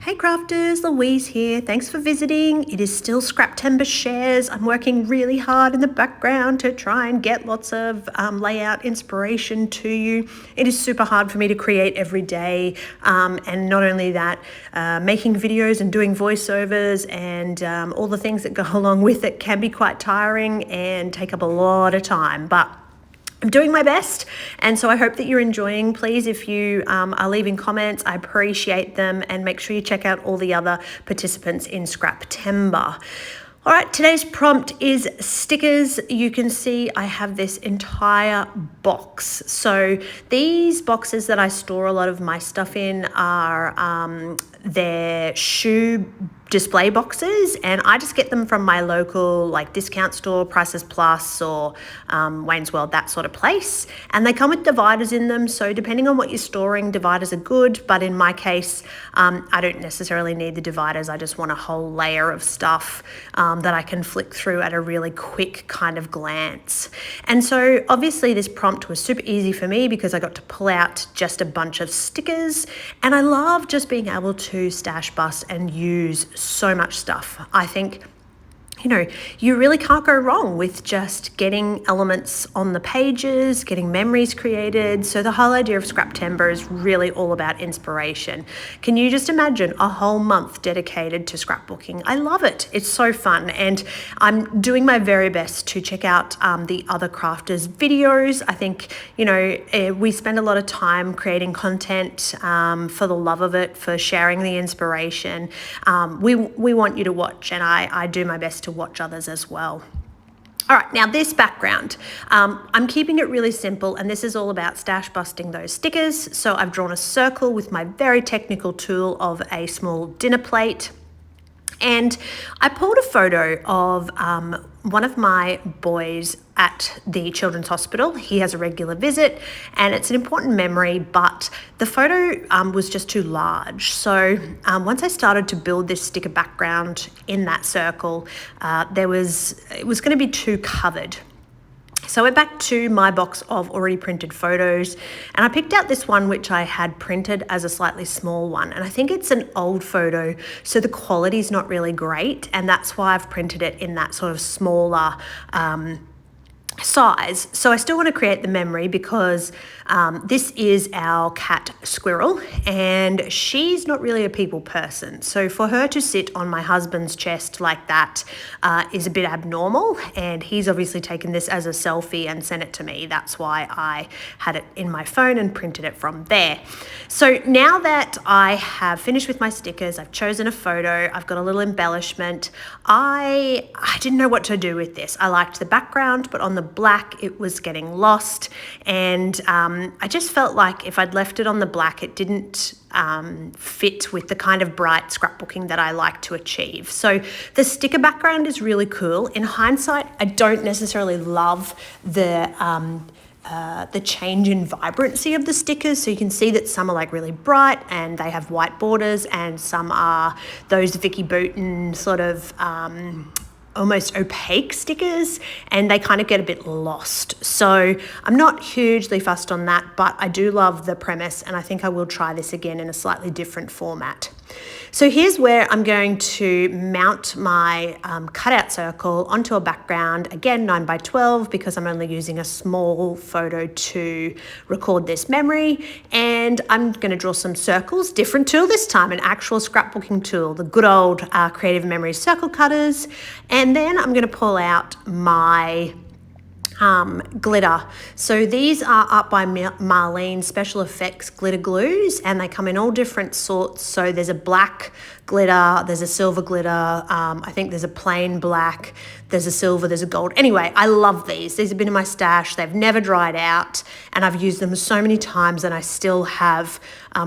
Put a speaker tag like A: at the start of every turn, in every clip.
A: Hey crafters, Louise here. Thanks for visiting. It is still Scraptember shares. I'm working really hard in the background to try and get lots of layout inspiration to you. It is super hard for me to create every day. And not only that, making videos and doing voiceovers and all the things that go along with it can be quite tiring and take up a lot of time. But I'm doing my best, and so I hope that you're enjoying. Please, if you are leaving comments, I appreciate them, and make sure you check out all the other participants in Scraptember. All right, today's prompt is stickers. You can see I have this entire box. So these boxes that I store a lot of my stuff in are their shoe display boxes, and I just get them from my local like discount store, Prices Plus or Wayne's World, that sort of place. And they come with dividers in them, so depending on what you're storing, dividers are good, but in my case, I don't necessarily need the dividers. I just want a whole layer of stuff that I can flick through at a really quick kind of glance. And so obviously this prompt was super easy for me because I got to pull out just a bunch of stickers, and I love just being able to stash, bust and use so much stuff. I think, you know, you really can't go wrong with just getting elements on the pages, getting memories created. So the whole idea of Scraptember is really all about inspiration. Can you just imagine a whole month dedicated to scrapbooking? I love it. It's so fun. And I'm doing my very best to check out the other crafters' videos. I think, you know, we spend a lot of time creating content for the love of it, for sharing the inspiration. We want you to watch, and I do my best to watch others as well. All right, now this background, I'm keeping it really simple, and this is all about stash busting those stickers. So I've drawn a circle with my very technical tool of a small dinner plate. And I pulled a photo of one of my boys at the Children's Hospital. He has a regular visit, and it's an important memory, but the photo was just too large. So once I started to build this sticker background in that circle, it was going to be too covered. So I went back to my box of already printed photos, and I picked out this one which I had printed as a slightly small one, and I think it's an old photo, so the quality is not really great, and that's why I've printed it in that sort of smaller size. So I still want to create the memory because this is our cat Squirrel, and she's not really a people person. So for her to sit on my husband's chest like that is a bit abnormal, and he's obviously taken this as a selfie and sent it to me. That's why I had it in my phone and printed it from there. So now that I have finished with my stickers, I've chosen a photo, I've got a little embellishment. I didn't know what to do with this. I liked the background, but on the black it was getting lost, and I just felt like if I'd left it on the black, it didn't fit with the kind of bright scrapbooking that I like to achieve. So the sticker background is really cool. In hindsight, I don't necessarily love the change in vibrancy of the stickers. So you can see that some are like really bright and they have white borders, and some are those Vicky Boughton sort of almost opaque stickers, and they kind of get a bit lost. So I'm not hugely fussed on that, but I do love the premise, and I think I will try this again in a slightly different format. So here's where I'm going to mount my cutout circle onto a background, again 9x12, because I'm only using a small photo to record this memory. And I'm going to draw some circles, different tool this time, an actual scrapbooking tool, the good old Creative Memories circle cutters. And then I'm going to pull out my glitter. So these are Up by Marlene Special Effects glitter glues, and they come in all different sorts. So there's a black glitter, there's a silver glitter, I think there's a plain black, there's a silver, there's a gold. Anyway, I love these. These have been in my stash. They've never dried out, and I've used them so many times, and I still have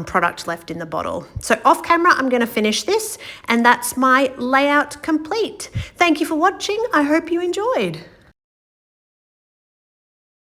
A: product left in the bottle. So off camera, I'm going to finish this, and that's my layout complete. Thank you for watching. I hope you enjoyed.